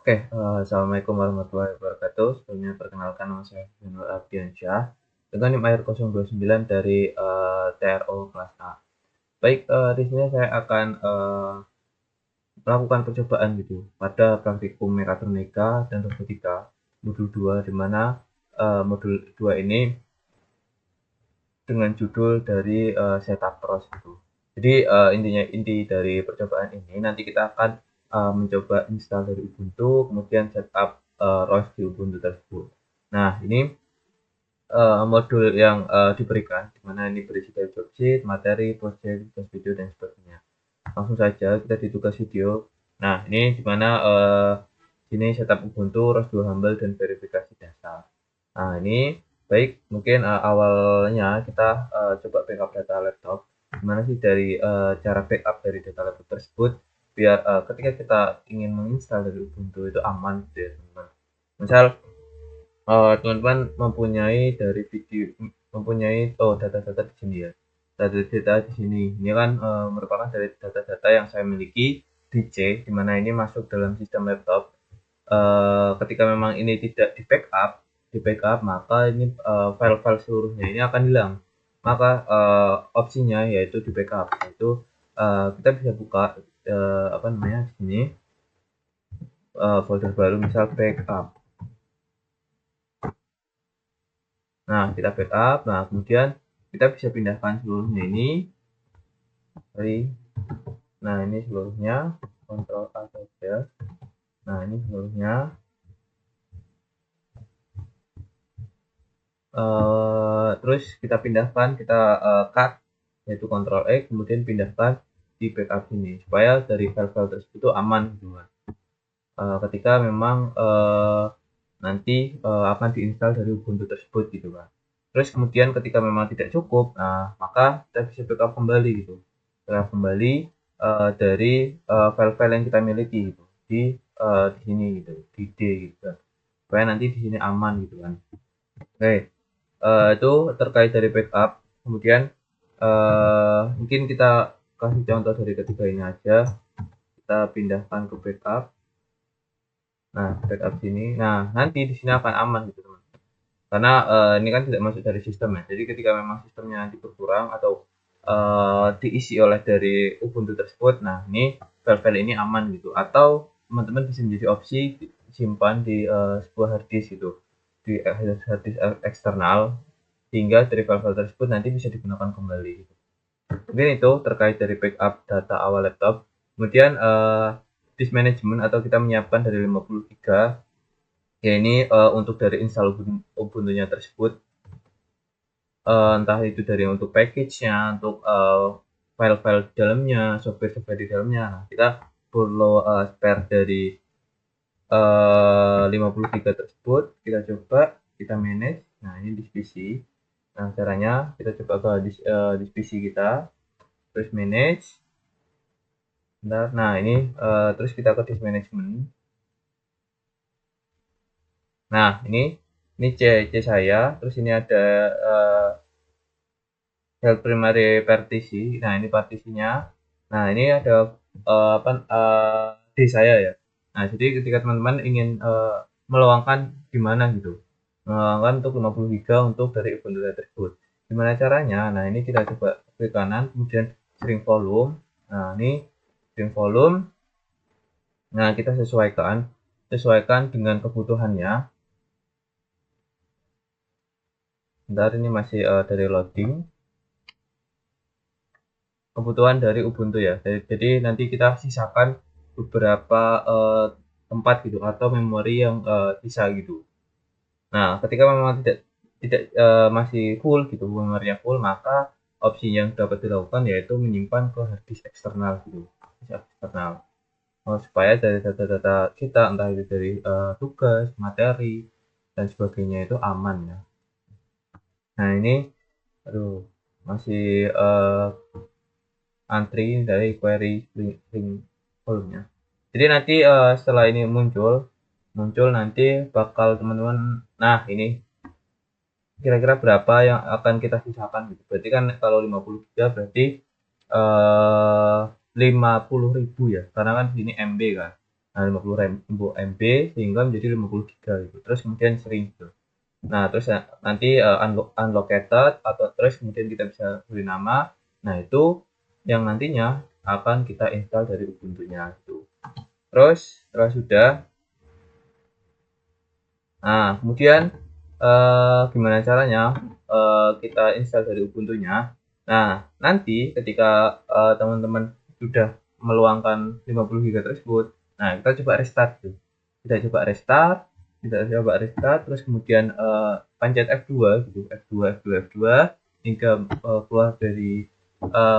Oke, assalamualaikum warahmatullahi wabarakatuh. Sebelumnya perkenalkan nama saya Zainul Ardiansyah dengan NIM AIR 029 dari TRO kelas A. Baik, di sini saya akan melakukan percobaan gitu pada praktikum mekatronika dan robotika modul 2, di mana modul 2 ini dengan judul dari setup pros gitu. Jadi inti dari percobaan ini nanti kita akan mencoba install dari Ubuntu, kemudian setup ROS di Ubuntu tersebut. Nah, ini modul yang diberikan, di mana ini berisi dari worksheet, materi, project, tugas video, dan sebagainya. Langsung saja kita di tugas video. Nah, ini di mana sini setup Ubuntu, ROS 2 Humble, dan verifikasi dasar. Nah, ini baik, mungkin awalnya kita coba backup data laptop. Gimana sih dari cara backup dari data laptop tersebut biar ketika kita ingin menginstal dari Ubuntu itu aman gitu ya, teman-teman. Misal teman-teman mempunyai dari video, mempunyai data-data di sini ya. Data-data di sini. Ini kan merupakan dari data-data yang saya miliki di C, di mana ini masuk dalam sistem laptop. Ketika memang ini tidak di backup maka ini file-file seluruhnya ini akan hilang. Maka opsinya yaitu di backup, yaitu kita bisa buka apa namanya di sini folder baru, misal backup. Nah, kita backup. Nah, kemudian kita bisa pindahkan seluruhnya ini dari, nah ini seluruhnya, Ctrl A saja. Nah, ini seluruhnya. Terus kita pindahkan, kita cut, yaitu Ctrl X, kemudian pindahkan di backup ini supaya dari file-file tersebut itu aman gitu kan. Ketika memang nanti akan diinstal dari Ubuntu tersebut gitu kan. Terus kemudian ketika memang tidak cukup, nah maka kita bisa backup kembali gitu, backup kembali dari file-file yang kita miliki gitu di sini gitu, di D gitu kan, supaya nanti di sini aman gitu kan. Oke, itu terkait dari backup. Kemudian mungkin kita kasih contoh dari ketiga ini aja. Kita pindahkan ke backup. Nah, backup sini. Nah, nanti di sini akan aman gitu, teman. Karena ini kan tidak masuk dari sistem ya. Jadi ketika memang sistemnya nanti berkurang atau diisi oleh dari Ubuntu tersebut, nah ini file-file ini aman gitu. Atau teman-teman bisa menjadi opsi simpan di sebuah hard disk gitu, di hard disk eksternal, sehingga dari file-file tersebut nanti bisa digunakan kembali gitu. Mungkin itu terkait dari backup data awal laptop. Kemudian disk management atau kita menyiapkan dari 50 GB, ya ini untuk dari install Ubuntu-nya tersebut, entah itu dari untuk package-nya, untuk file-file di dalamnya, software-software di dalamnya. Nah, kita perlu spare dari 50 GB tersebut. Kita coba, kita manage. Nah, ini di PC. Nah, caranya kita coba ke di PC kita, terus manage. Bentar. Nah, ini terus kita ke disk management. Nah, ini C saya, terus ini ada file primary partisi. Nah, ini partisinya. Nah, ini ada apa D saya ya. Nah, jadi ketika teman-teman ingin meluangkan gimana gitu. Meluangkan untuk 50 GB untuk dari Ubuntu tersebut. Gimana caranya? Nah, ini kita coba klik kanan, kemudian string volume. Nah, ini string volume. Nah, kita sesuaikan dengan kebutuhannya. Bentar, ini masih dari loading. Kebutuhan dari Ubuntu ya. Jadi nanti kita sisakan beberapa tempat gitu atau memori yang bisa gitu. Nah, ketika memang tidak tidak masih full gitu, memorinya full, maka opsi yang dapat dilakukan yaitu menyimpan ke hard disk eksternal gitu, disk eksternal. Supaya dari data-data kita, entah itu dari tugas, materi, dan sebagainya itu aman ya. Nah, ini aduh masih antri dari query link volume-nya. Jadi nanti setelah ini muncul nanti bakal teman-teman, nah ini kira-kira berapa yang akan kita sisakan gitu. Berarti kan kalau 50 GB berarti 50.000 ya, karena kan di sini MB kan. Nah, 50.000 MB sehingga menjadi 50 GB gitu. Terus kemudian sering gitu. Nah, terus nanti unlocated atau terus kemudian kita bisa beri nama. Nah, itu yang nantinya akan kita install dari Ubuntu-nya gitu. Terus setelah sudah, nah kemudian gimana caranya kita install dari Ubuntu-nya. Nah, nanti ketika teman-teman sudah meluangkan 50 GB tersebut, nah kita coba restart tuh. Kita coba restart, terus kemudian pencet F2 gitu, F2, F2, F2 hingga keluar dari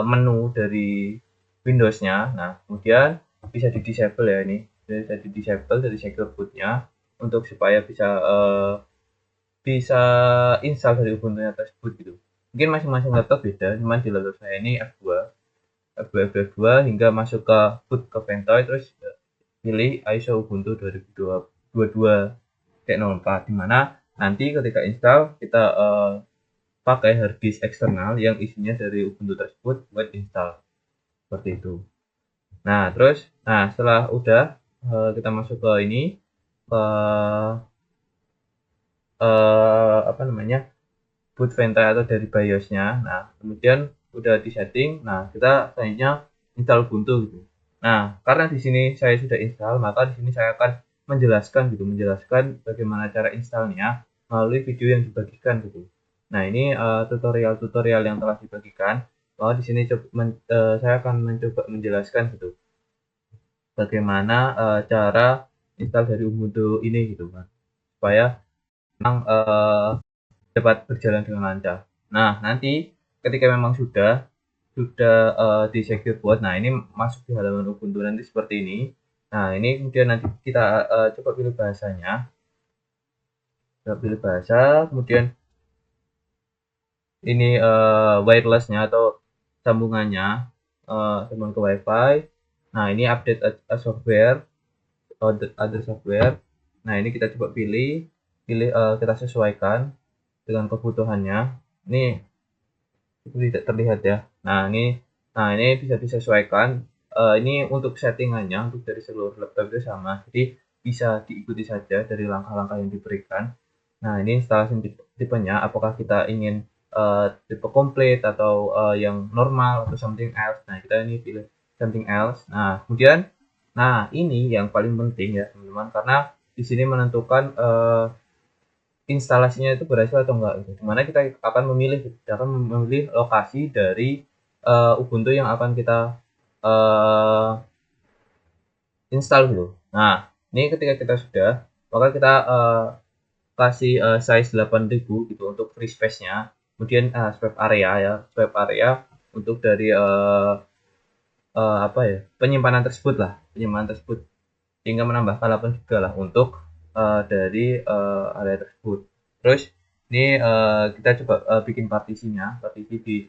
menu dari Windows-nya. Nah, kemudian bisa di disable ya ini, bisa di disable dari secure boot-nya untuk supaya bisa install dari Ubuntu-nya tersebut gitu. Mungkin masing-masing laptop beda, cuman di laptop saya ini F2, F2, F2 hingga masuk ke boot ke Ventoy, terus pilih ISO Ubuntu 2022.04, dimana nanti ketika install kita pakai harddisk eksternal yang isinya dari Ubuntu tersebut buat install seperti itu. Nah, terus setelah udah kita masuk ke ini ke apa namanya, boot Ventai atau dari BIOS-nya. Nah, kemudian udah di setting. Nah, kita selanjutnya install Ubuntu gitu. Nah, karena di sini saya sudah install, maka di sini saya akan menjelaskan bagaimana cara installnya melalui video yang dibagikan gitu. Nah, ini tutorial-tutorial yang telah dibagikan. Bahwa di sini saya akan mencoba menjelaskan gitu bagaimana cara install dari Ubuntu ini gitu kan, supaya memang dapat berjalan dengan lancar. Nah, nanti ketika memang sudah di secure boot, nah ini masuk di halaman Ubuntu nanti seperti ini. Nah, ini kemudian nanti kita coba pilih bahasanya. Kita pilih bahasa, kemudian ini wirelessnya atau sambungannya, sambungan ke WiFi. Nah, ini update software, other software. Nah, ini kita coba pilih kita sesuaikan dengan kebutuhannya. Ini itu tidak terlihat ya. Nah ini bisa disesuaikan. Ini untuk settingannya untuk dari seluruh laptop itu sama, jadi bisa diikuti saja dari langkah-langkah yang diberikan. Nah, ini instalasi tipenya, apakah kita ingin tipe komplit atau yang normal atau something else. Nah, kita ini pilih something else. Nah ini yang paling penting ya teman-teman, karena di sini menentukan instalasinya itu berhasil atau enggak gitu. Dimana kita akan memilih lokasi dari Ubuntu yang akan kita uh, install gitu. Nah, ini ketika kita sudah, maka kita kasih size 8000 gitu untuk free space-nya. Kemudian swipe area untuk dari apa ya, penyimpanan tersebut hingga menambahkan 8 GB lah untuk dari area tersebut. Terus ini kita coba bikin partisi di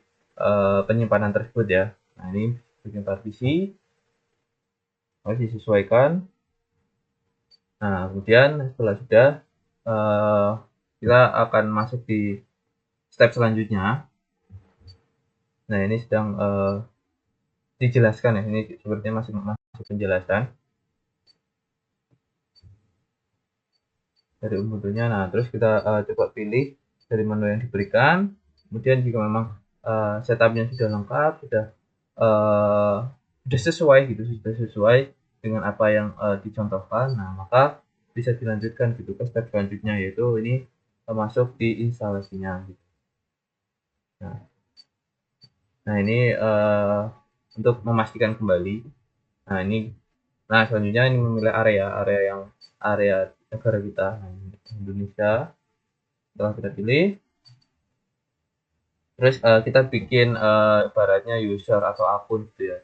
penyimpanan tersebut ya. Nah, ini bikin partisi, harus disesuaikan. Nah, kemudian setelah sudah kita akan masuk di step selanjutnya. Nah, ini sedang dijelaskan ya, ini sepertinya masih penjelasan dari Ubuntu-nya. Nah, terus kita coba pilih dari menu yang diberikan. Kemudian jika memang setupnya sudah lengkap, sudah sesuai gitu, sudah sesuai dengan apa yang dicontohkan, nah maka bisa dilanjutkan gitu ke step selanjutnya, yaitu ini masuk di instalasinya gitu. Nah ini untuk memastikan kembali. Nah selanjutnya ini memilih area negara kita, nah, Indonesia. Setelah kita pilih, terus kita bikin ibaratnya user atau akun gitu ya,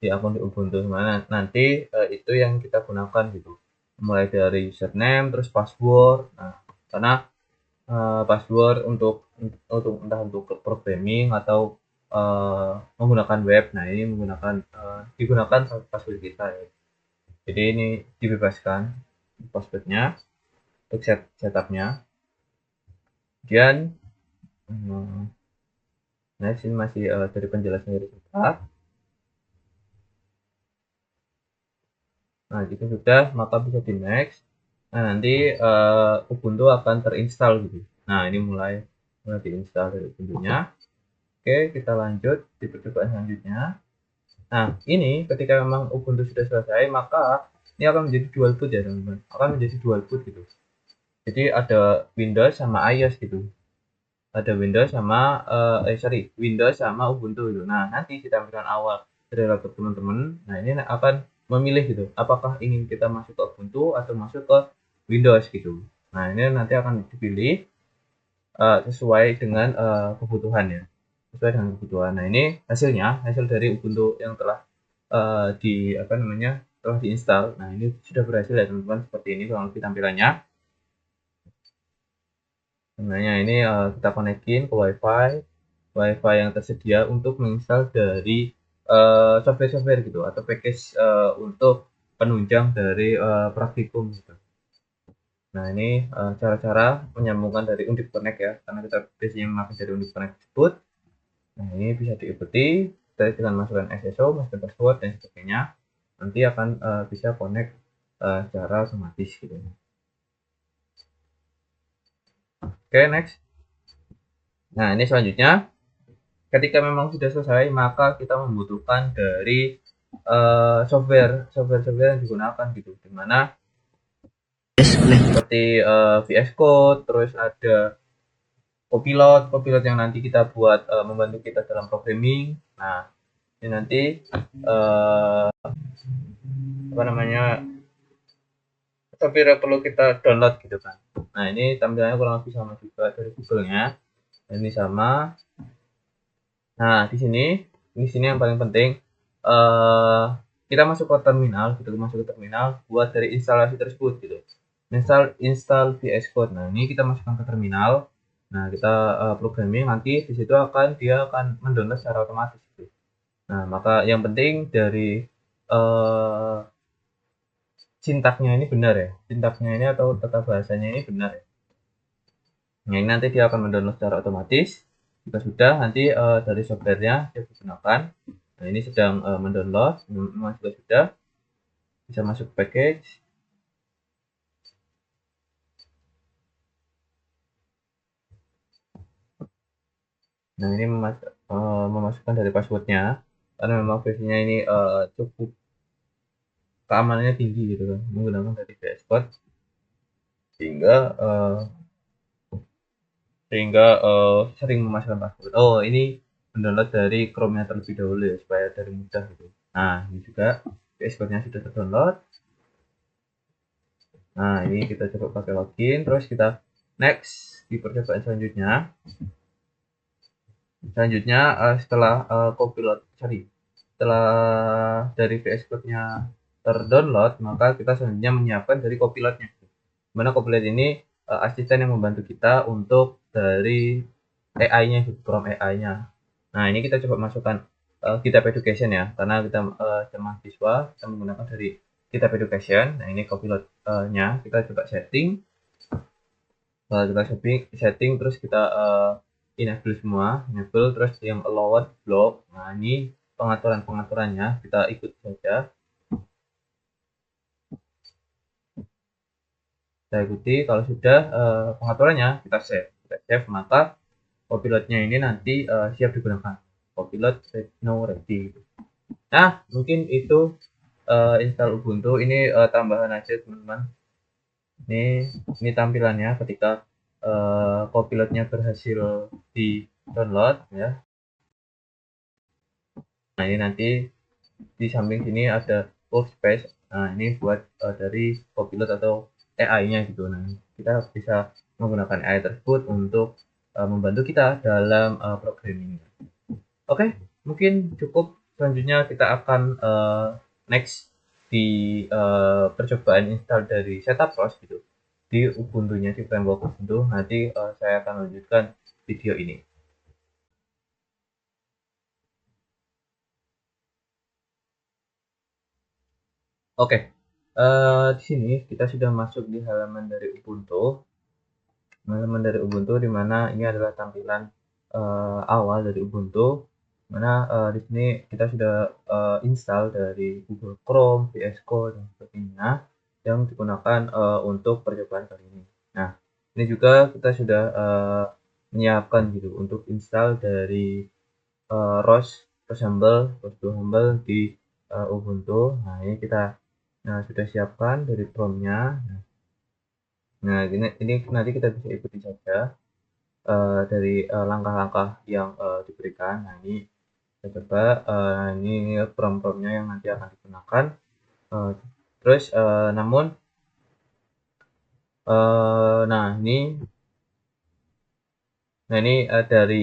di akun di Ubuntu, mana nanti itu yang kita gunakan gitu, mulai dari username terus password. Nah, karena password untuk entah untuk programming atau menggunakan web, nah ini digunakan password kita ya. Jadi ini dibebaskan passwordnya untuk setupnya. Kemudian nah sini masih dari penjelasan dari kita. Nah, jika sudah, maka bisa di next. Nah, nanti Ubuntu akan terinstall gitu. Nah, ini mulai diinstal dari Ubuntu-nya. Oke, kita lanjut di percobaan selanjutnya. Nah, ini ketika memang Ubuntu sudah selesai, maka ini akan menjadi dual boot ya, teman-teman. Akan menjadi dual boot gitu. Jadi ada Windows sama iOS gitu. Ada Windows sama Windows sama Ubuntu gitu. Nah, nanti di tampilan awal dari laptop teman-teman, nah ini akan memilih gitu, apakah ingin kita masuk ke Ubuntu atau masuk ke Windows gitu. Nah, ini nanti akan dipilih sesuai dengan kebutuhan ya, sesuai dengan kebutuhan. Nah, ini hasil dari Ubuntu yang telah telah diinstal. Nah, ini sudah berhasil ya teman-teman, seperti ini kurang lebih tampilannya. Sebenarnya ini kita konekin ke WiFi yang tersedia untuk menginstal dari software-software gitu atau package untuk penunjang dari praktikum gitu. Nah, ini cara-cara menyambungkan dari Undip Connect ya, karena kita biasanya memakai dari Undip Connect tersebut. Nah, ini bisa diikuti dengan masukkan SSO, masukkan password dan sebagainya. Nanti akan bisa connect secara otomatis gitu. Oke, next. Nah, ini selanjutnya, ketika memang sudah selesai, maka kita membutuhkan dari software yang digunakan gitu, dimana seperti VS Code, terus ada Copilot yang nanti kita buat membantu kita dalam programming. Nah, ini nanti software yang perlu kita download gitu kan. Nah, ini tampilannya kurang lebih sama juga dari Google-nya. Ini sama. Nah, di sini yang paling penting kita masuk ke terminal buat dari instalasi tersebut gitu. Install VS Code. Nah, ini kita masukkan ke terminal. Nah, kita programming, nanti di situ dia akan mendownload secara otomatis gitu. Nah, maka yang penting dari sintaknya ini benar ya. Sintaknya ini atau tata bahasanya ini benar ya. Nah, ini nanti dia akan mendownload secara otomatis. Jika sudah, nanti dari softwarenya dia gunakan. Nah, ini sedang mendownload, memang sudah bisa masuk package. Nah, ini memasukkan dari passwordnya, karena memang versinya ini cukup keamanannya tinggi gitu kan, menggunakan dari VS Code, sehingga sering memasukkan password. Oh, ini mendownload dari Chrome-nya terlebih dahulu ya, supaya dari mudah gitu. Nah, ini juga VS Code-nya sudah terdownload. Nah, ini kita coba pakai login, terus kita next di percobaan selanjutnya. Setelah setelah dari VS Code-nya terdownload, maka kita selanjutnya menyiapkan dari Copilot-nya. Mana Copilot ini asisten yang membantu kita untuk dari AI-nya, Chrome AI-nya. Nah, ini kita coba masukkan GitHub Education ya, karena kita mahasiswa, kita menggunakan dari GitHub Education. Nah, ini Copilot-nya kita coba setting. Terus kita enable semua, terus yang allowed block. Nah, ini pengaturannya kita ikut saja. Kita ikuti. Kalau sudah pengaturannya kita save, maka Copilot-nya ini nanti siap digunakan. Copilot now ready. Nah, mungkin itu install Ubuntu. Ini tambahan aja teman-teman. Ini tampilannya ketika Copilot-nya berhasil di download ya. Nah, ini nanti di samping sini ada workspace. Nah, ini buat dari Copilot atau AI-nya gitu. Nah, kita bisa menggunakan AI tersebut untuk membantu kita dalam programming. Oke, mungkin cukup. Selanjutnya kita akan next di percobaan install dari Setapros gitu di Ubuntu-nya, di framework Ubuntu. Nanti saya akan lanjutkan video ini. Oke, di sini kita sudah masuk di halaman dari Ubuntu. Di mana ini adalah tampilan awal dari Ubuntu. Mana di sini kita sudah install dari Google Chrome, VS Code dan sebagainya yang digunakan untuk percobaan kali ini. Nah, ini juga kita sudah menyiapkan gitu untuk install dari ROS Humble di Ubuntu. Nah, ini kita sudah siapkan dari promnya. Nah, ini nanti kita bisa ikuti saja dari langkah-langkah yang diberikan. Nah, ini kita coba ini prom-promnya yang nanti akan digunakan. Terus namun dari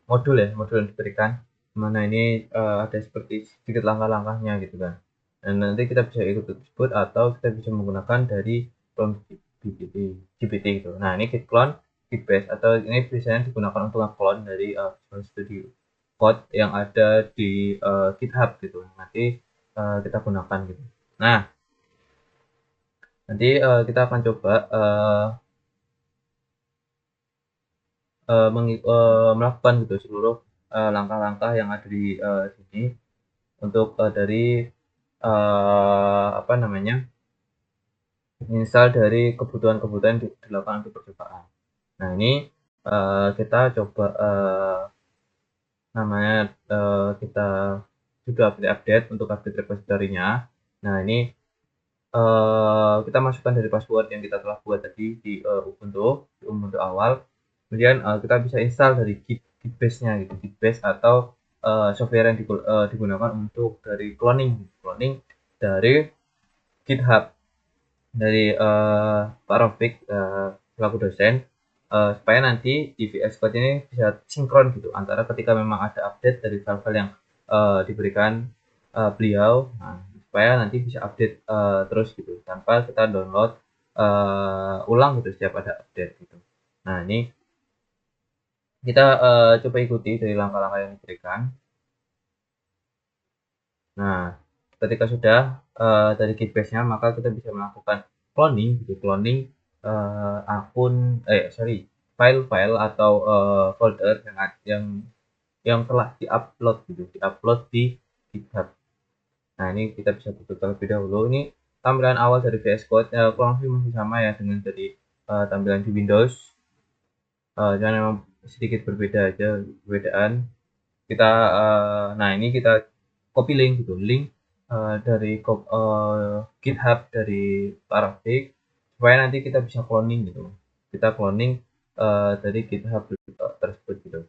modul ya, modul yang diberikan. Mana ini ada seperti sedikit langkah-langkahnya gitu kan. Dan nanti kita bisa ikut tersebut atau kita bisa menggunakan dari prompt GPT gitu. Nah, ini git clone, git bash atau ini biasanya digunakan untuk clone dari Visual Studio Code yang ada di GitHub gitu. Nanti kita gunakan gitu. Nah, nanti kita akan coba melakukan gitu seluruh langkah-langkah yang ada di sini untuk dari apa namanya, misal dari kebutuhan-kebutuhan yang dilakukan untuk percobaan. Nah, ini kita coba namanya kita sudah update untuk update repositorinya. Nah, ini kita masukkan dari password yang kita telah buat tadi di Ubuntu awal. Kemudian kita bisa install dari Git base-nya gitu, Git base atau software yang digunakan untuk dari cloning dari GitHub dari Pak Rafiq selaku dosen supaya nanti di VS Code ini bisa sinkron gitu antara ketika memang ada update dari file-file yang diberikan beliau, nah, supaya nanti bisa update terus gitu tanpa kita download ulang gitu setiap ada update gitu. Nah, ini kita coba ikuti dari langkah-langkah yang diberikan. Nah, ketika sudah dari Gitbase-nya, maka kita bisa melakukan cloning gitu, cloning file-file atau folder yang yang telah diupload gitu, diupload di GitHub. Nah, ini kita bisa buka terlebih dahulu. Ini tampilan awal dari VS Code kurang lebih masih sama ya dengan dari tampilan di Windows. Cuman memang sedikit berbeda aja perbedaan. Kita nah, ini kita copy link gitu, link dari GitHub dari Parafik supaya nanti kita bisa cloning gitu. Kita cloning dari GitHub tersebut gitu.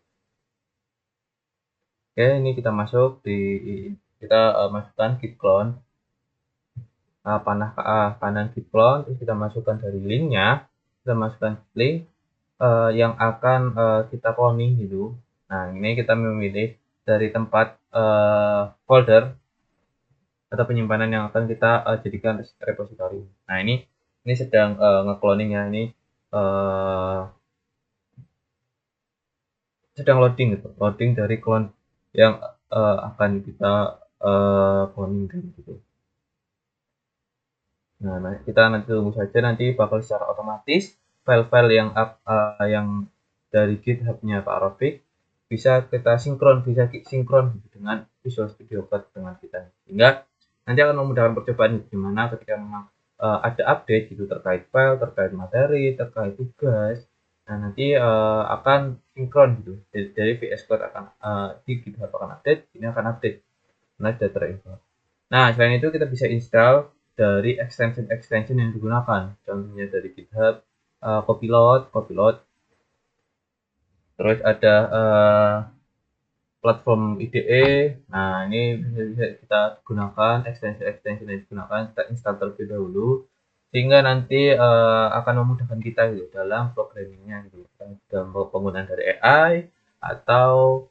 Oke, ini kita masuk di kita masukkan git clone panah ke kanan git clone, terus kita masukkan dari linknya, kita masukkan link yang akan kita cloning gitu. Nah, ini kita memilih dari tempat folder atau penyimpanan yang akan kita jadikan repository. Nah, ini sedang nge-cloning ya, ini sedang loading gitu, loading dari clone yang akan kita cloning gitu. Nah, kita nanti tunggu saja, nanti bakal secara otomatis file-file yang dari GitHub-nya Pak Rafiq bisa kita bisa sinkron gitu dengan Visual Studio Code dengan kita, sehingga nanti akan memudahkan percobaan di mana ketika memang ada update gitu terkait file, terkait materi, terkait tugas. Nah, nanti akan sinkron gitu dari VS Code akan di GitHub akan update, ini akan update karena sudah terinstall. Nah, selain itu kita bisa install dari extension yang digunakan. Contohnya dari GitHub, Copilot. Terus ada platform IDE. Nah, ini bisa kita gunakan extension yang digunakan, kita install terlebih dahulu sehingga nanti akan memudahkan kita gitu dalam programmingnya gitu, dalam penggunaan dari AI atau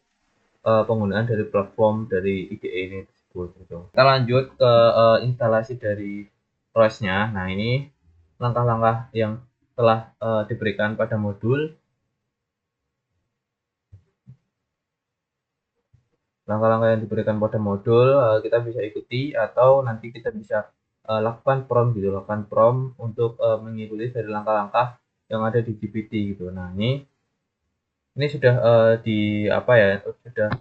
penggunaan dari platform dari IDE ini tersebut gitu. Kita lanjut ke instalasi dari ROS-nya. Nah, ini langkah-langkah yang telah diberikan pada modul. Langkah-langkah yang diberikan pada modul kita bisa ikuti atau nanti kita bisa lakukan prompt gitu, lakukan prompt untuk mengikuti dari langkah-langkah yang ada di GPT gitu. Nah, ini ini sudah di apa ya, sudah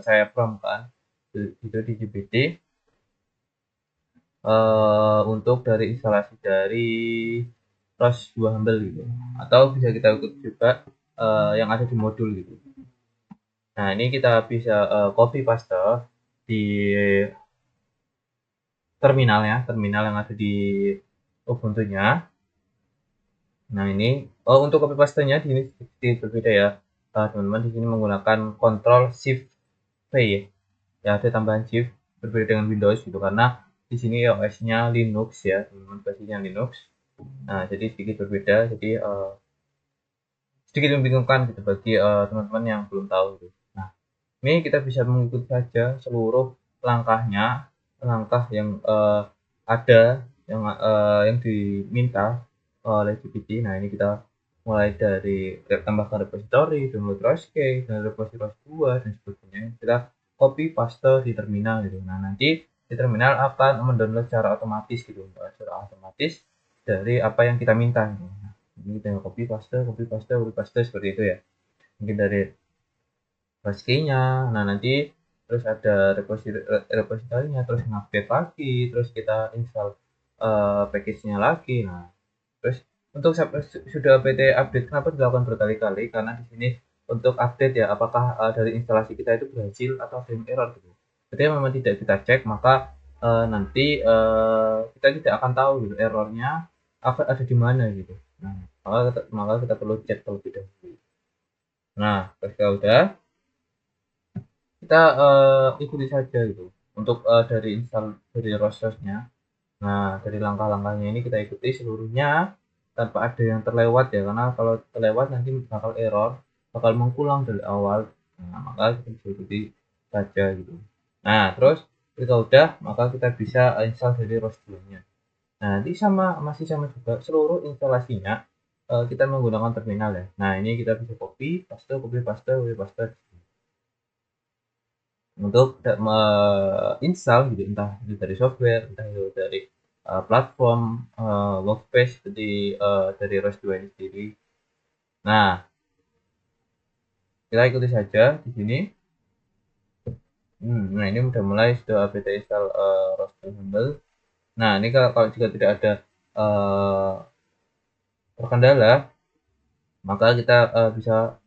saya prompt kan itu di GPT untuk dari instalasi dari ROS 2 Humble gitu, atau bisa kita ikut juga yang ada di modul gitu. Nah, ini kita bisa copy paste di terminal yang ada di Ubuntu-nya. Nah, ini untuk copy paste-nya di ini sedikit berbeda ya. Teman-teman di sini menggunakan Ctrl Shift V ya. Ya, ada tambahan shift, berbeda dengan Windows gitu, karena di sini OS-nya Linux ya, teman-teman, basisnya Linux. Nah, jadi sedikit berbeda, jadi sedikit membingungkan gitu bagi teman-teman yang belum tahu gitu. Nah, ini kita bisa mengikuti saja seluruh langkahnya, langkah yang ada yang diminta oleh GPT. Nah, ini kita mulai dari tambahkan repository, download ROS-case, dan repository ROS 2 dan sebagainya. Kita copy paste di terminal gitu. Nah, nanti di terminal akan mendownload secara otomatis gitu, secara otomatis dari apa yang kita minta gitu. Nah, ini kita copy paste, copy paste, copy paste seperti itu ya. Mungkin dari ROS-nya, nah nanti terus ada repositorinya, terus ngupdate lagi, terus kita install package-nya lagi. Nah, terus untuk sudah PT update, kenapa dilakukan berkali-kali? Karena di sini untuk update ya, apakah dari instalasi kita itu berhasil atau ada yang error gitu. Ketika memang tidak kita cek, maka nanti kita tidak akan tahu gitu errornya akan ada di mana gitu. Nah, maka kita perlu cek terlebih dahulu. Nah, ketika udah kita ikuti saja gitu untuk dari install dari ROS-nya. Nah, dari langkah-langkahnya ini kita ikuti seluruhnya tanpa ada yang terlewat ya, karena kalau terlewat nanti bakal error, bakal mengulang dari awal. Nah, maka kita bisa ikuti saja gitu. Nah, terus ketika udah, maka kita bisa install dari ROS 2-nya. Nah, nanti masih sama juga seluruh instalasinya kita menggunakan terminal ya. Nah, ini kita bisa copy, paste, copy, paste, copy, paste untuk install gitu, entah itu dari software, entah itu dari platform workspace dari ROS 2 ini sendiri. Nah, kita ikuti saja di sini. Nah, ini sudah mulai sudah apt install ROS 2 Humble. Nah, ini kalau jika tidak ada terkendala, maka kita bisa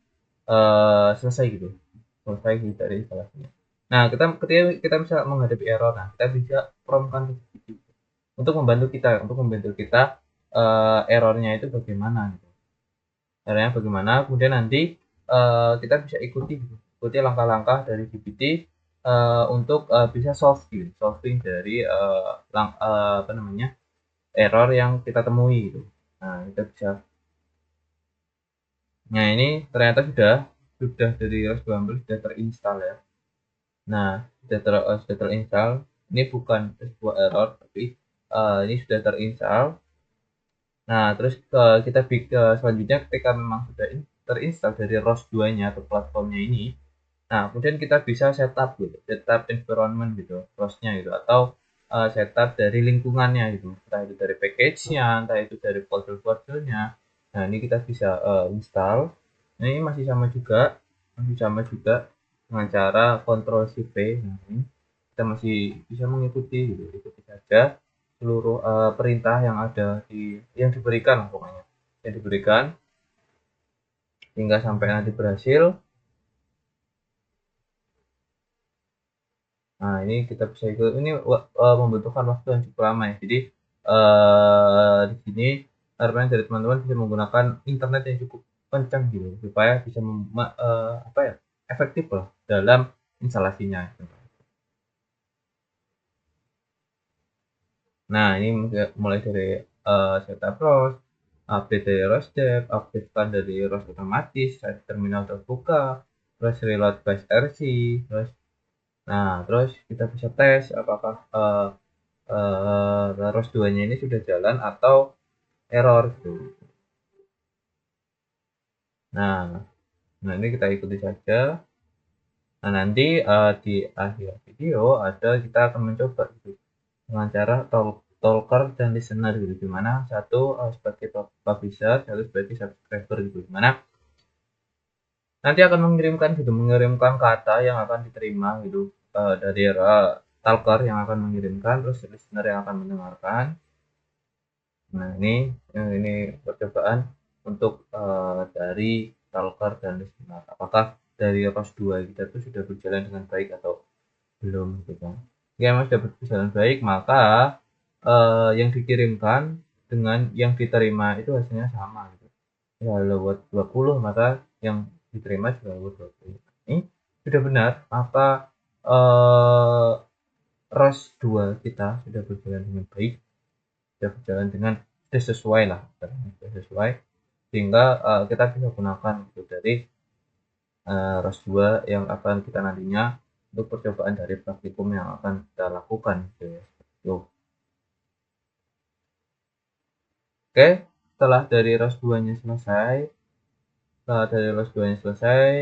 selesai gitu, selesai gitu dari instalasinya. Nah, ketika kita bisa menghadapi error, nah kita bisa promptkan untuk membantu kita errornya itu bagaimana gitu. Errornya bagaimana, kemudian nanti kita bisa ikuti langkah-langkah dari GPT untuk bisa solving dari apa namanya, error yang kita temui gitu. Nah, kita bisa. Nah, ini ternyata sudah dari ROS Bumble sudah terinstall ya. Nah, sudah terinstall. Ini bukan sebuah error, tapi ini sudah terinstall. Nah, terus kita selanjutnya ketika memang sudah terinstall dari ROS 2-nya atau platformnya ini, nah kemudian kita bisa setup gitu, setup environment gitu, ROS-nya gitu, atau setup dari lingkungannya gitu, entah itu dari package-nya, entah itu dari folder-foldernya. Nah, ini kita bisa install. Nah, ini masih sama juga dengan cara Ctrl Shift V. Nah, ini kita masih bisa mengikuti gitu, ikuti saja seluruh perintah yang diberikan lah pokoknya, yang diberikan hingga sampai nanti berhasil. Nah, ini kita bisa ikut, ini membutuhkan waktu yang cukup lama ya. Jadi di sini harapan dari teman-teman bisa menggunakan internet yang cukup kencang gitu supaya bisa apa ya, efektif lah dalam instalasinya. Nah, ini mulai dari setup ROS, update dari ROS dev, update dari ROS otomatis, terminal terbuka, terus reload base RC, terus kita bisa tes apakah ROS 2-nya ini sudah jalan atau error gitu. Nah, nah ini kita ikuti saja. Nah, nanti di akhir video kita akan mencoba gitu dengan cara talker dan listener gitu, dimana satu sebagai publisher, satu sebagai subscriber gitu, dimana nanti akan mengirimkan kata yang akan diterima gitu dari talker yang akan mengirimkan, terus listener yang akan mendengarkan. Nah, ini percobaan untuk dari talker dan listener. Apakah dari ROS 2 kita itu sudah berjalan dengan baik atau belum gitu kan. Jika memang sudah berjalan baik, maka yang dikirimkan dengan yang diterima itu hasilnya sama gitu. Ya, lewat 20, maka yang diterima juga lewat 20. Ini sudah benar, maka eh, ROS 2 kita sudah berjalan dengan baik, sudah berjalan dengan sudah sesuai lah, sudah sesuai sehingga kita bisa gunakan gitu dari ROS 2 yang akan kita nantinya untuk percobaan dari praktikum yang akan kita lakukan gitu ya. Oke, setelah dari ROS 2 nya selesai,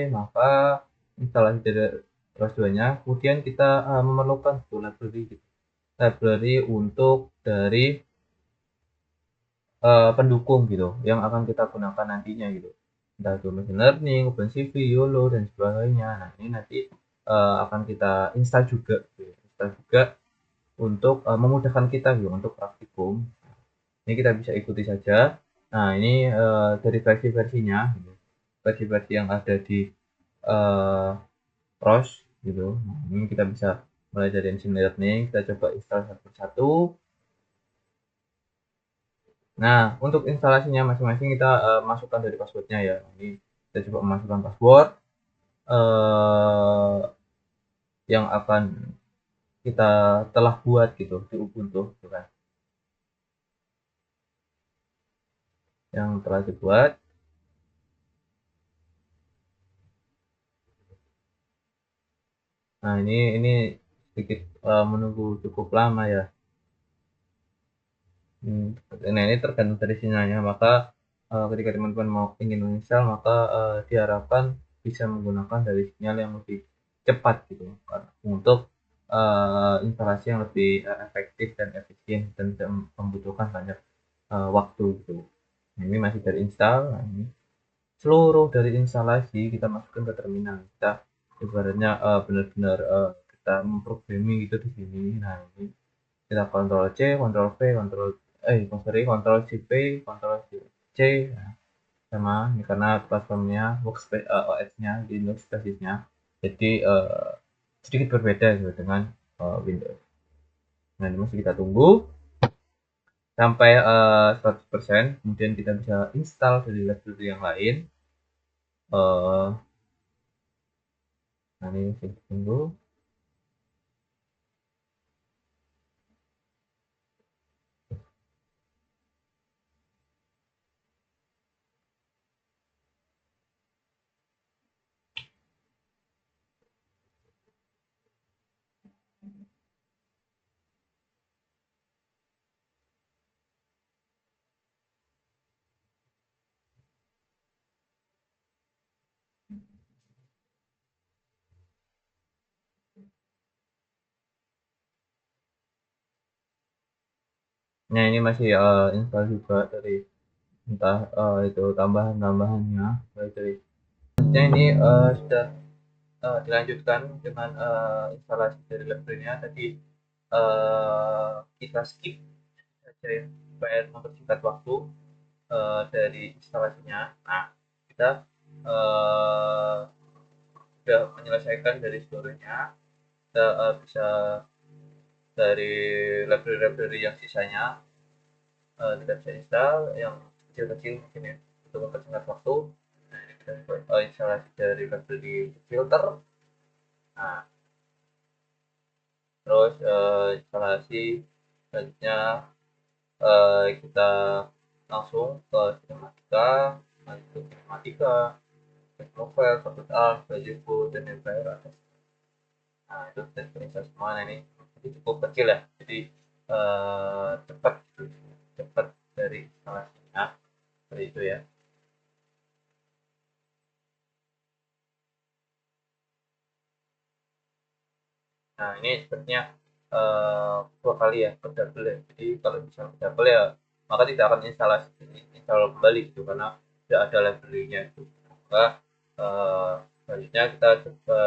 maka instalasi dari ROS 2 nya kemudian kita memerlukan library gitu. Library untuk dari pendukung gitu yang akan kita gunakan nantinya gitu, entah itu machine learning, OpenCV, YOLO dan sebagainya. Nah, ini nanti akan kita install juga gitu ya. Install juga untuk memudahkan kita gitu untuk praktikum. Ini kita bisa ikuti saja. Nah, ini dari versi-versinya gitu. Versi-versi yang ada di ROS gitu. Nah, ini kita bisa mulai dari machine learning, kita coba install satu persatu. Nah, untuk instalasinya masing-masing kita masukkan dari passwordnya ya. Ini kita coba memasukkan password uh, yang akan kita telah buat gitu di Ubuntu, gitu kan? Yang telah dibuat. Nah, ini sedikit menunggu cukup lama ya. Nah, ini tergantung dari sinyalnya. Maka ketika teman-teman mau ingin menginstal, maka diharapkan bisa menggunakan dari sinyal yang lebih cepat gitu untuk instalasi yang lebih efektif dan efisien dan tidak membutuhkan banyak waktu gitu. Nah, ini masih dari install. Nah, ini seluruh dari instalasi kita masukkan ke terminal. Kita ibaratnya benar-benar kita memprogramming gitu di sini. Nah, ini kita Ctrl C, Ctrl V, Ctrl Shift V, Ctrl C, nah, sama ini karena platformnya workspace OS-nya di Windows basisnya, jadi sedikit berbeda gitu dengan Windows. Nah, ini masih kita tunggu sampai 100%, kemudian kita bisa install dari library yang lain. Nah, ini masih kita tunggu. Nah, ini masih install juga dari entah itu tambahan-tambahannya, mulai dari ini sudah dilanjutkan dengan instalasi dari library-nya tadi. Kita skip saja ya supaya mempersingkat waktu dari instalasinya. Nah, kita sudah menyelesaikan dari seluruhnya. Kita bisa dari library-library yang sisanya kita bisa install yang kecil-kecil mungkin ya untuk mempersingkat waktu. Nah, ini kita instalasi dari library filter. Nah, terus instalasi selanjutnya kita langsung ke sinematika, lanjut sinematika, novel, Fortnite Art, Bajiku, dan Empire Atas. Nah, itu tes instalasi semua. Nah, ini cukup kecil ya, jadi cepat gitu. Cepat dari instalasinya seperti itu ya. Nah, ini sepertinya dua kali ya, double ya. Jadi kalau misalnya double ya, maka tidak akan install kembali gitu karena tidak ada library-nya itu. Maka Selanjutnya kita coba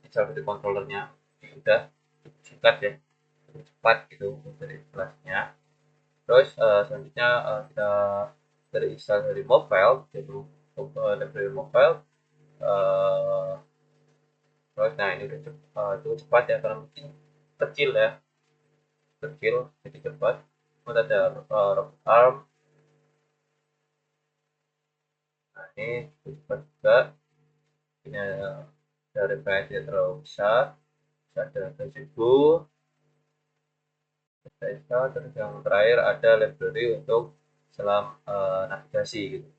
install dari controllernya. Ini udah cukup singkat ya, cukup cepat gitu dari instalasinya. Terus selanjutnya kita dari install dari mobile, yaitu library mobile. Uh, Terus nah ini udah cukup cepat ya, karena mungkin kecil ya, kecil jadi cepat. Kemudian ada robot arm. Nah ini cukup cepat juga. Ini ada referensi yang terlalu besar. Ada Facebook, ada terus yang terakhir ada library untuk selam navigasi gitu.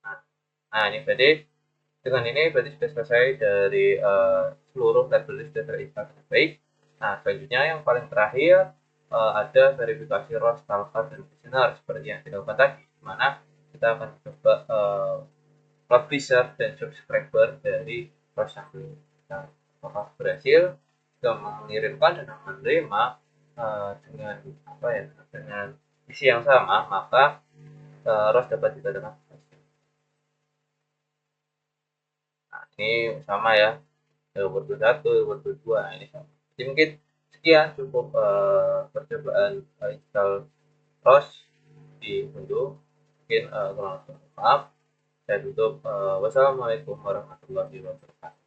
Nah, nah ini berarti dengan ini berarti sudah selesai dari seluruh library sudah terinstall dengan baik. Nah selanjutnya yang paling terakhir ada verifikasi ROS, Stalker, dan listener seperti yang kita lakukan tadi, di mana kita akan coba publisher dan subscriber dari ROS yang belum. Nah, apakah berhasil jika mengirimkan dan menerima dengan apa ya, dengan isi yang sama, maka ROS dapat dikatakan. Nah, ini sama ya, Ubuntu 1, Ubuntu 2, nah, ini sama. Jadi mungkin sekian cukup percobaan install ROS di Ubuntu. Mungkin kurang maaf. Saya tutup. Wassalamualaikum warahmatullahi wabarakatuh.